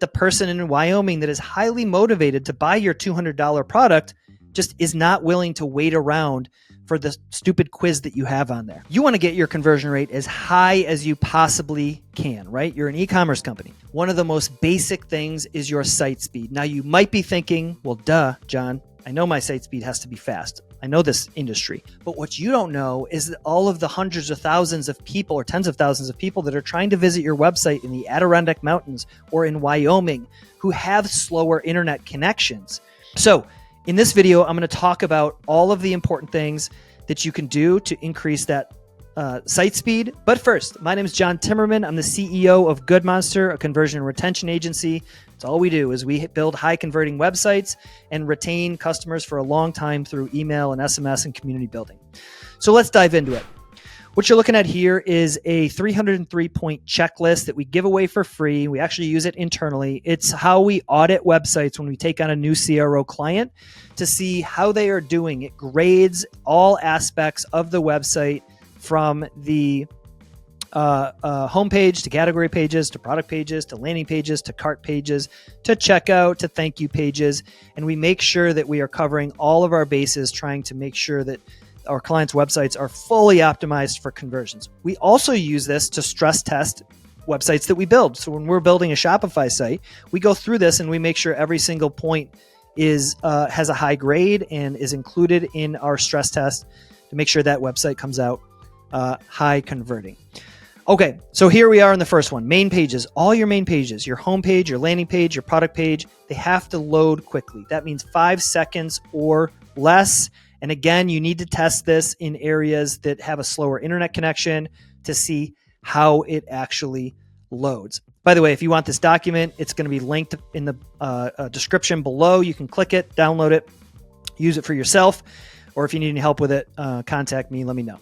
The person in Wyoming that is highly motivated to buy your $200 product just is not willing to wait around for the stupid quiz that you have on there. You want to get your conversion rate as high as you possibly can, right? You're an e-commerce company. One of the most basic things is your site speed. Now you might be thinking, well, duh, John, I know my site speed has to be fast. I know this industry. But what you don't know is that all of the hundreds of thousands of people or tens of thousands of people that are trying to visit your website in the Adirondack Mountains or in Wyoming who have slower internet connections. So in this video, I'm going to talk about all of the important things that you can do to increase that site speed. But first, my name is John Timmerman. I'm the CEO of Good Monster, a conversion and retention agency. It's all we do is we build high converting websites and retain customers for a long time through email and SMS and community building. So let's dive into it. What you're looking at here is a 303-point checklist that we give away for free. We actually use it internally. It's how we audit websites when we take on a new CRO client to see how they are doing. It grades all aspects of the website from the homepage to category pages to product pages to landing pages to cart pages to checkout to thank you pages. And we make sure that we are covering all of our bases, trying to make sure that our clients' websites are fully optimized for conversions. We also use this to stress test websites that we build. So when we're building a Shopify site, we go through this and we make sure every single point is has a high grade and is included in our stress test to make sure that website comes out high converting. Okay, so here we are in the first one, main pages. All your main pages, your home page, your landing page, your product page, they have to load quickly. That means 5 seconds or less. And again, you need to test this in areas that have a slower internet connection to see how it actually loads. By the way, if you want this document, it's going to be linked in the description below. You can click it, download it, use it for yourself, or if you need any help with it, contact me, let me know.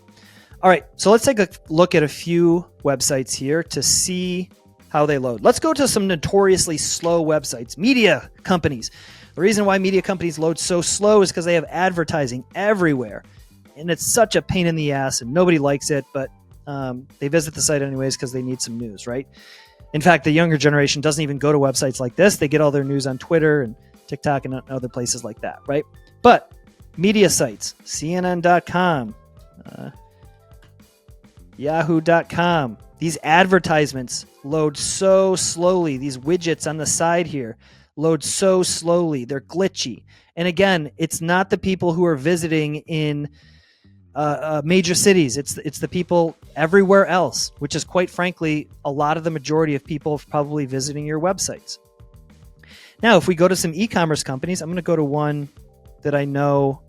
All right, so let's take a look at a few websites here to see how they load. Let's go to some notoriously slow websites, media companies. The reason why media companies load so slow is because they have advertising everywhere. And it's such a pain in the ass and nobody likes it, but they visit the site anyways because they need some news, right? In fact, the younger generation doesn't even go to websites like this. They get all their news on Twitter and TikTok and other places like that, right? But media sites, CNN.com, Yahoo.com, these advertisements load so slowly. These widgets on the side here load so slowly. They're glitchy. And again, it's not the people who are visiting in major cities. It's the people everywhere else, which is quite frankly, a lot of the majority of people probably visiting your websites. Now, if we go to some e-commerce companies, I'm going to go to one that I know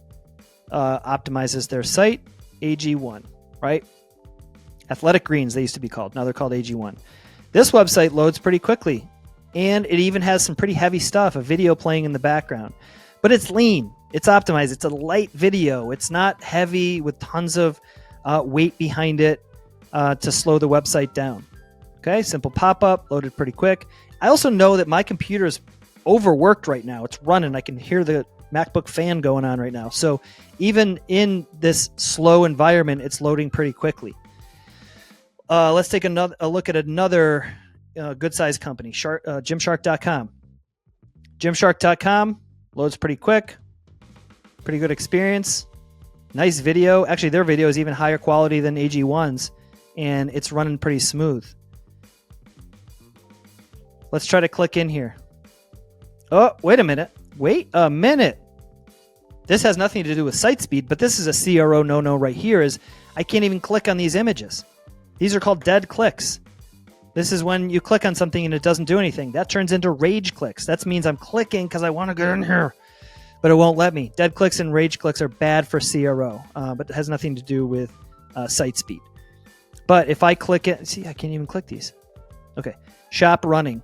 optimizes their site, AG1, right? Athletic Greens, they used to be called. Now they're called AG1. This website loads pretty quickly. And it even has some pretty heavy stuff, a video playing in the background. But it's lean. It's optimized. It's a light video. It's not heavy with tons of weight behind it to slow the website down. Okay, simple pop-up, loaded pretty quick. I also know that my computer is overworked right now. It's running. I can hear the MacBook fan going on right now. So even in this slow environment, it's loading pretty quickly. Let's take a look at another good-sized company, Gymshark.com. Gymshark.com loads pretty quick, pretty good experience, nice video. Actually, their video is even higher quality than AG1's, and it's running pretty smooth. Let's try to click in here. Oh, wait a minute. Wait a minute. This has nothing to do with site speed, but this is a CRO no-no right here is I can't even click on these images. These are called dead clicks. This is when you click on something and it doesn't do anything. That turns into rage clicks. That means I'm clicking because I want to get in here, but it won't let me. Dead clicks and rage clicks are bad for CRO, but it has nothing to do with site speed. But if I click it, see, I can't even click these. Okay, shop running.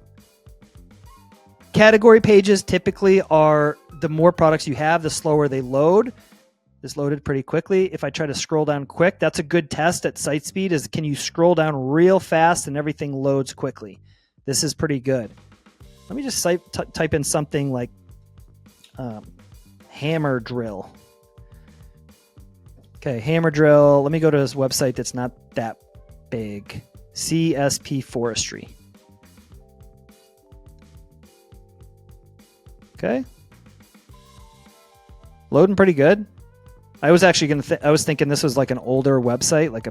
Category pages typically are the more products you have, the slower they load. This loaded pretty quickly. If I try to scroll down quick, that's a good test at site speed is can you scroll down real fast and everything loads quickly. This is pretty good. Let me just type in something like hammer drill. Okay, hammer drill. Let me go to this website that's not that big. CSP Forestry. Okay. Loading pretty good. I was actually I was thinking this was like an older website, like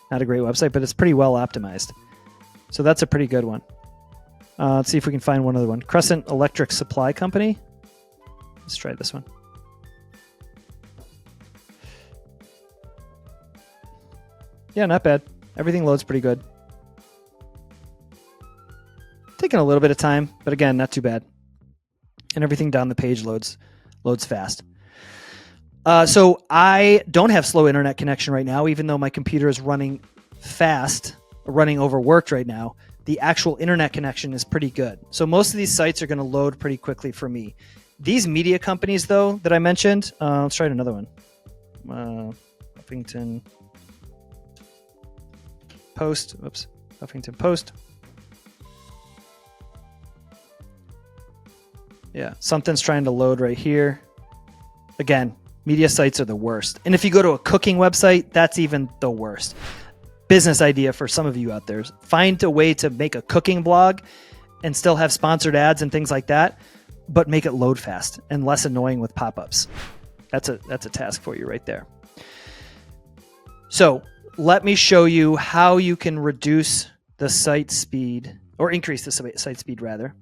not a great website, but it's pretty well optimized. So that's a pretty good one. Let's see if we can find one other one. Crescent Electric Supply Company. Let's try this one. Yeah, not bad. Everything loads pretty good. Taking a little bit of time, but again, not too bad. And everything down the page loads fast. So I don't have slow internet connection right now, even though my computer is running fast, running overworked right now. The actual internet connection is pretty good. So most of these sites are going to load pretty quickly for me. These media companies, though, that I mentioned, let's try another one. Huffington Post. Oops. Huffington Post. Yeah, something's trying to load right here. Again, media sites are the worst. And if you go to a cooking website, that's even the worst. Business idea for some of you out there. Find a way to make a cooking blog and still have sponsored ads and things like that, but make it load fast and less annoying with pop-ups. That's a task for you right there. So let me show you how you can reduce the site speed, or increase the site speed rather,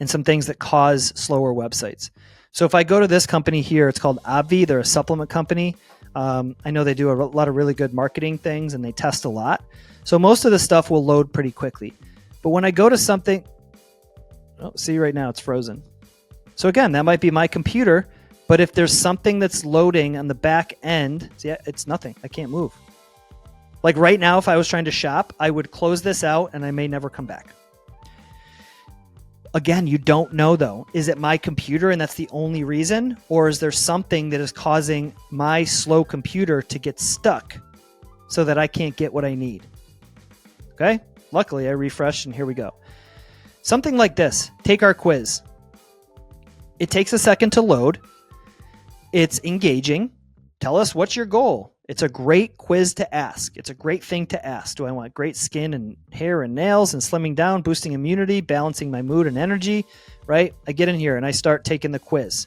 and some things that cause slower websites. So if I go to this company here, it's called Obvi. They're a supplement company. I know they do a lot of really good marketing things and they test a lot. So most of the stuff will load pretty quickly. But when I go to something, see right now it's frozen. So again, that might be my computer, but if there's something that's loading on the back end, see, it's nothing. I can't move. Like right now, if I was trying to shop, I would close this out and I may never come back. Again, you don't know though. Is it my computer and that's the only reason? Or is there something that is causing my slow computer to get stuck so that I can't get what I need? Okay, luckily I refreshed and here we go. Something like this, take our quiz. It takes a second to load. It's engaging. Tell us what's your goal. It's a great quiz to ask. It's a great thing to ask. Do I want great skin and hair and nails and slimming down, boosting immunity, balancing my mood and energy, right? I get in here and I start taking the quiz.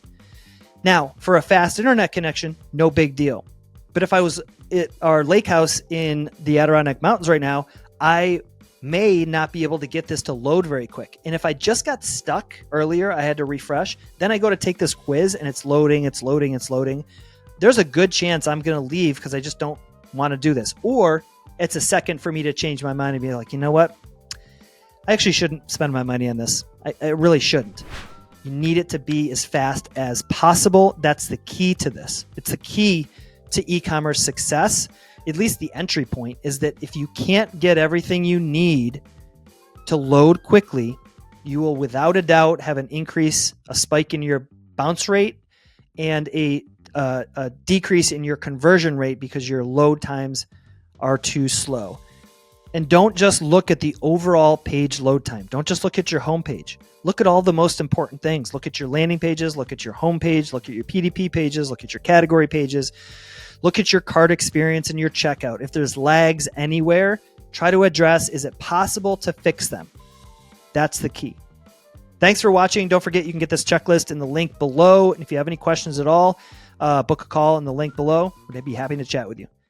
Now, for a fast internet connection, no big deal. But if I was at our lake house in the Adirondack Mountains right now, I may not be able to get this to load very quick. And if I just got stuck earlier, I had to refresh. Then I go to take this quiz and it's loading, it's loading, it's loading. There's a good chance I'm going to leave because I just don't want to do this. Or it's a second for me to change my mind and be like, you know what? I actually shouldn't spend my money on this. I really shouldn't. You need it to be as fast as possible. That's the key to this. It's the key to e-commerce success. At least the entry point is that if you can't get everything you need to load quickly, you will without a doubt have an increase, a spike in your bounce rate and a decrease in your conversion rate because your load times are too slow. And don't just look at the overall page load time. Don't just look at your home page. Look at all the most important things. Look at your landing pages, look at your home page, look at your PDP pages, look at your category pages, look at your cart experience and your checkout. If there's lags anywhere, try to address, is it possible to fix them? That's the key. Thanks for watching. Don't forget you can get this checklist in the link below. And if you have any questions at all, book a call in the link below. I'd be happy to chat with you.